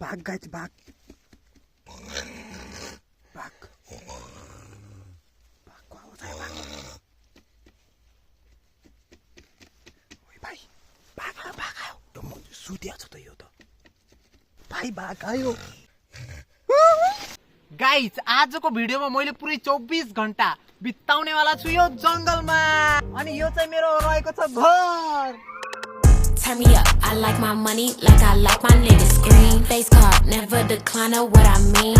भाग गाइस भाग भाग भागको आवाज आयो भाग ओइ भाइ भाग आयो त म सुतिया छ त यो त भाइ भाग आयो गाइज आजको भिडियोमा मैले पुरै 24 घण्टा बिताउनेवाला छु यो जंगलमा अनि यो चाहिँ मेरो रहेको छ घर Turn me up, I like my money like I like my niggas green. Face card, never decline what I mean.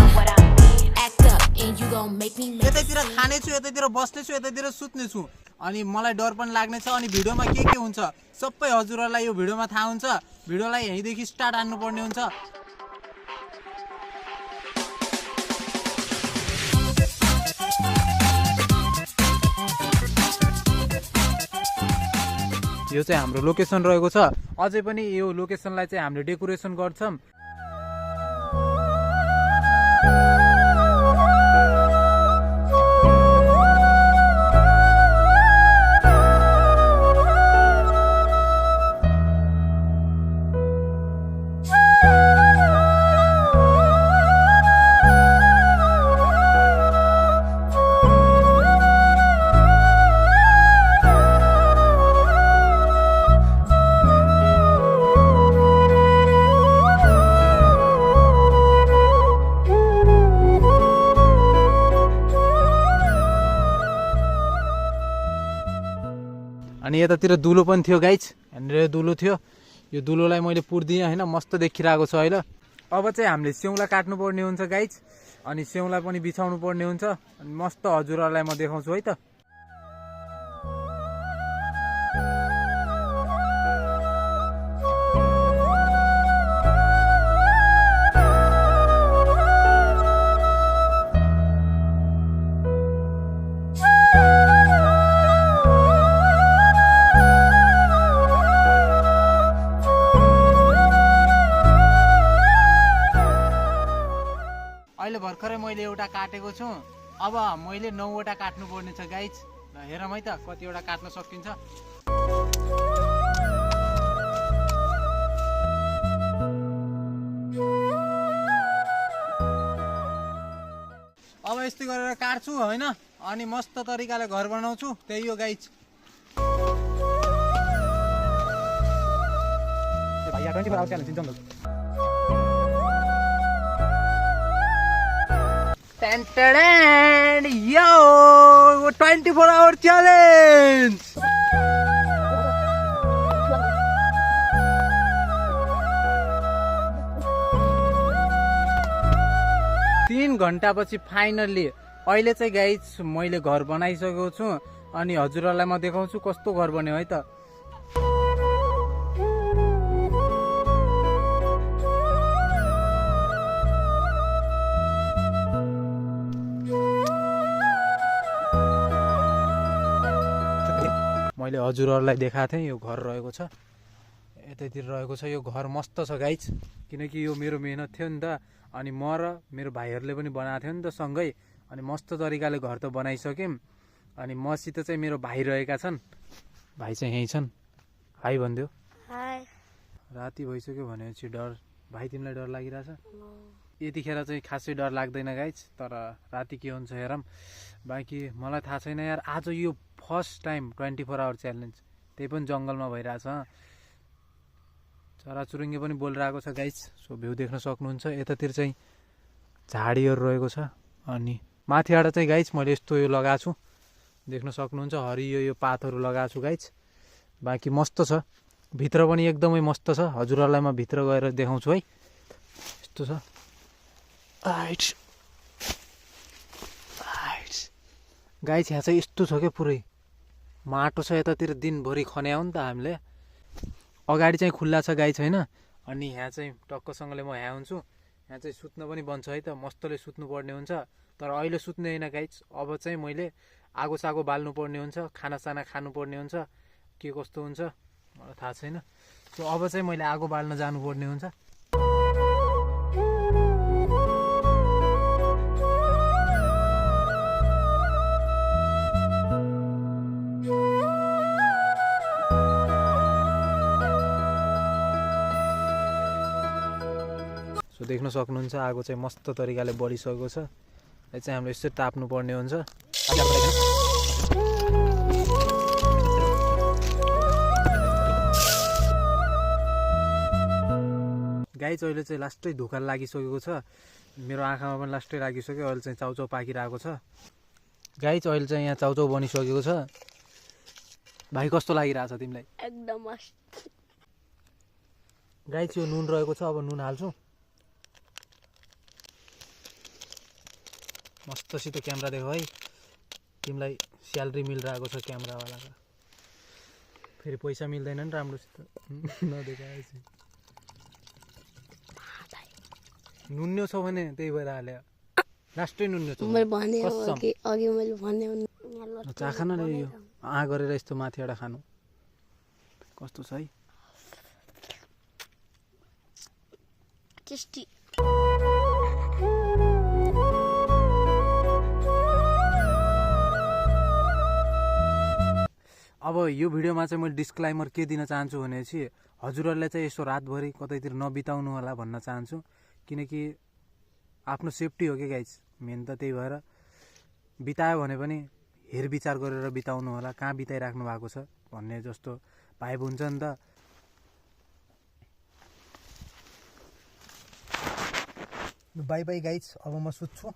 Act up and you gon' make me make यतैतिर खाने छु यतैतिर बस्ने छु यतैतिर सुत्ने छु अनि मलाई डर पनि लाग्ने छ अनि भिडियोमा के हुन्छ सबै हजुरहरुलाई यो भिडियोमा थाहा हुन्छ भिडियोलाई यहीँदेखि स्टार्ट हान्नु पर्ने हुन्छ यो चाहिँ हाम्रो लोकेसन रहेको छ अझै पनि यो लोकेसनलाई चाहिँ हामीले डेकोरेसन गर्छौं अनि यतातिर दुलो पनि थियो गाइज यहाँनिर दुलो थियो यो दुलोलाई मैले पुर्दिएँ हैन मस्त देखिरहेको छ अहिले अब चाहिँ हामीले स्याउला काट्नु पर्ने हुन्छ गाइज अनि स्याउला पनि बिछाउनु पर्ने हुन्छ अनि मस्त हजुरहरुलाई म देखाउँछु है त अहिले भर्खरै मैले एउटा काटेको छु अब मैले 9 वटा काट्नु पर्ने छ गाइज ल हेरौँ है त कतिवटा काट्न सकिन्छ अब यस्तै गरेर काट्छु हैन अनि मस्त तरिकाले घर बनाउँछु त्यही हो गाइज भाइ या 24 आवर च्यालेन्ज जंगल Yo, 24-hour challenge. 3 घण्टापछि फाइनली अहिले चाहिँ गाइज मैले घर बनाइसकेको छु अनि हजुरहरुलाई म देखाउँछु कस्तो घर बन्यो है त मैले हजुरहरुलाई देखाएको थिएँ यो घर रहेको छ यतैतिर रहेको छ यो घर मस्त छ गाइज किनकि यो मेरो मेहनत थियो नि त अनि म र मेरो भाइहरुले पनि बनाएको थियो नि त सँगै अनि मस्त तरिकाले घर त बनाइसक्यौं अनि मसित चाहिँ मेरो भाइ रहेका छन् भाइ चाहिँ यही छन् हाई भन्दियो हाई राति भइसक्यो भनेपछि डर भाइ तिमीलाई डर लागिरहेछ यतिखेर चाहिँ खासै डर लाग्दैन गाइज तर राति के हुन्छ हेरौँ बाकी मलाई थाहा छैन यार आज यो फर्स्ट टाइम 24 आवर च्यालेन्ज त्यही पनि जंगलमा भइरहेछ चराचुरुङ्गी पनि बोलिरहेको छ गाइज सो भ्यू देख्न सक्नुहुन्छ यतातिर चाहिँ झाडीहरू रहेको छ अनि माथिबाट चाहिँ गाइज मैले यस्तो यो लगाएको छु देख्न सक्नुहुन्छ हरियो यो पातहरू लगाएको छु गाइज बाकी मस्त छ भित्र पनि एकदमै मस्त छ हजुरहरुलाई म भित्र गएर देखाउँछु है यस्तो छ गाइज यहाँ चाहिँ यस्तो छ क्या पुरै माटो छ यतातिर दिनभरि खन्याउ नि त हामीले अगाडि चाहिँ खुल्ला छ गाइज हैन अनि यहाँ चाहिँ टक्कसँगले म यहाँ हुन्छु यहाँ चाहिँ सुत्न पनि बन्छ है त मस्तले सुत्नु पर्ने हुन्छ तर अहिले सुत्ने हैन गाइज अब चाहिँ मैले आगो सागो बाल्नु पर्ने हुन्छ खानासाना खानु पर्ने हुन्छ के कस्तो हुन्छ मलाई थाहा छैन सो अब चाहिँ मैले आगो बाल्न जानु पर्ने हुन्छ सो देख्न सक्नुहुन्छ आगो चाहिँ मस्त तरिकाले बढिसकेको छ। यो चाहिँ हामीले यसरी ताप्नु पर्ने हुन्छ। गाइस अहिले चाहिँ लास्टै धोका लागिसकेको छ, मेरो आँखामा पनि लास्टै लागिसक्यो। अहिले चाहिँ चाउचाउ पाकिरहेको छ। गाइस अहिले चाहिँ यहाँ चाउचाउ बनिसकेको छ। भाइ कस्तो लागिरहेछ तिमीलाई? एकदम मस्त। गाइस यो नुन रहेको छ, अब नुन हाल्छु। मस्तसित क्यामेरा देख है, तिमीलाई स्यालेरी मिलिरहेको छ क्यामेरावालाको। फेरि पैसा मिल्दैन नि राम्रोसित नदेखाएपछि। नुन्यो छ भने त्यही भएर हाल्यो, लास्टै नुन्यो छ। मैले भने अघि मैले भने चाखा न यो गरेर यस्तो माथिबाट खानु कस्तो छ है। टेस्टी। अब यो भिडियोमा चाहिँ मैले डिस्क्लाइमर के दिन चाहन्छु भनेपछि हजुरहरूले चाहिँ यसो रातभरि कतैतिर नबिताउनु होला भन्न चाहन्छु, किनकि आफ्नो सेफ्टी हो कि गाइस, मेन त त्यही भएर बितायो भने पनि हेरविचार गरेर बिताउनु होला, कहाँ बिताइराख्नु भएको छ भन्ने जस्तो भाइब हुन्छ नि त। बाई बाई गाइस, अब म सुत्छु,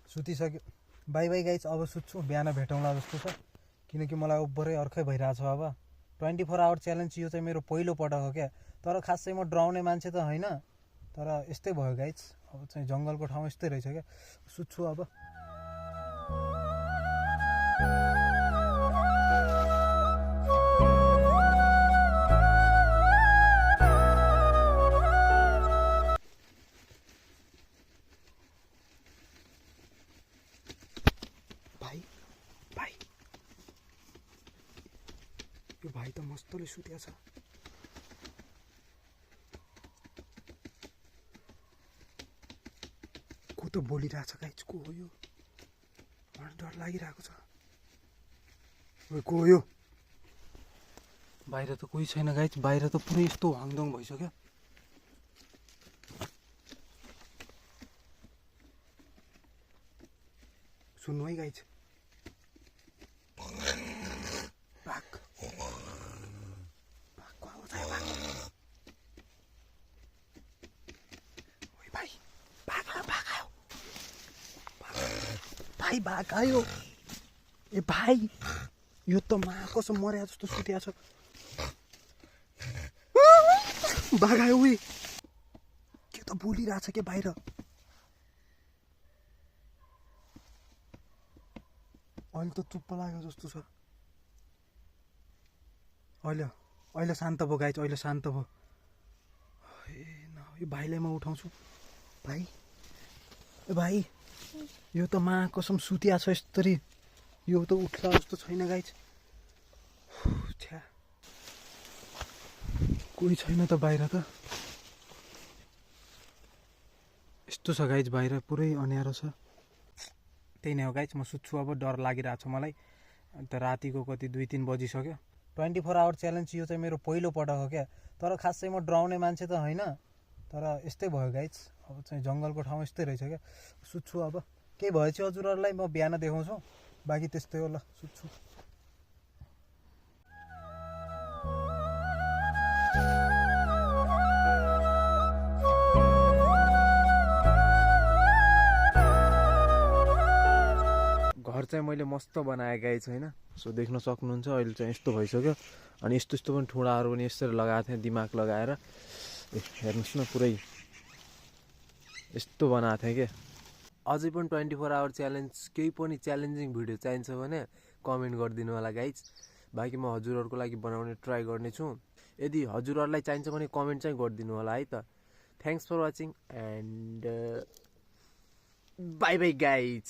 सुतिसक्यो। बाई बाई गाइस, अब सुत्छु, बिहान भेटौँला जस्तो छ, किनकि मलाई ओभरै अर्कै भइरहेछ। अब 24 आवर च्यालेन्ज यो चाहिँ मेरो पहिलो पटक हो क्या, तर खासै म डराउने मान्छे त होइन, तर यस्तै भयो गाइस। अब चाहिँ जङ्गलको ठाउँ यस्तै रहेछ क्या। सुत्छु अब। यो भाइ त मस्तले सुत्या छ। को त बोलिरहेछ गाइस, को हो यो? मलाई डर लागिरहेको छ। को हो यो? बाहिर त कोही छैन गाइस, बाहिर त पुरै यस्तो हाङदङ भइसक्यो। सुन्नु है गाइस, भाग आयो। ए भाइ, यो त कसम मर्या जस्तो सुत्या छ। भाग आयो। उही के त बोलिरहेछ के बाहिर? अहिले त चुप्प लाग्यो जस्तो छ। अहिले शान्त भयो गाइस, अहिले शान्त भयो। ए न, यो भाइलाई म उठाउँछु। भाइ, ए भाइ, यो त कसम सुतिया छ यस्तरी, यो त उठ्ला जस्तो छैन गाइस। छ्या, कोही छैन त बाहिर त। यस्तो छ गाइस, बाहिर पुरै अँध्यारो छ। त्यही नै हो गाइस, म सुत्छु अब, डर लागिरहेको छ मलाई। अन्त रातिको कति 2-3 बजिसक्यो। 24 आवर च्यालेन्ज यो चाहिँ मेरो पहिलो पटक हो क्या, तर खासै म डराउने मान्छे त होइन, तर यस्तै भयो गाइस। अब चाहिँ जङ्गलको ठाउँ यस्तै रहेछ क्या। सुत्छु अब, केही भएछ हजुरहरूलाई म बिहान देखाउँछु, बाँकी त्यस्तै हो। ल सुत्छु। घर चाहिँ मैले मस्त बनाएँ गाइस होइन। सो देख्न सक्नुहुन्छ अहिले चाहिँ यस्तो भइसक्यो। अनि यस्तो यस्तो पनि ठुँडाहरू पनि यसरी लगाएको थिएँ दिमाग लगाएर। हेर्नुहोस् न, पुरै यस्तो बनाएको थिएँ क्या। अझै पनि 24 आवर च्यालेन्ज केही पनि च्यालेन्जिङ भिडियो चाहिन्छ भने कमेन्ट गरिदिनु होला गाइज। बाँकी म हजुरहरूको लागि बनाउने ट्राई गर्नेछु। यदि हजुरहरूलाई चाहिन्छ भने कमेन्ट चाहिँ गरिदिनु होला है त। Thanks for watching and bye bye guys.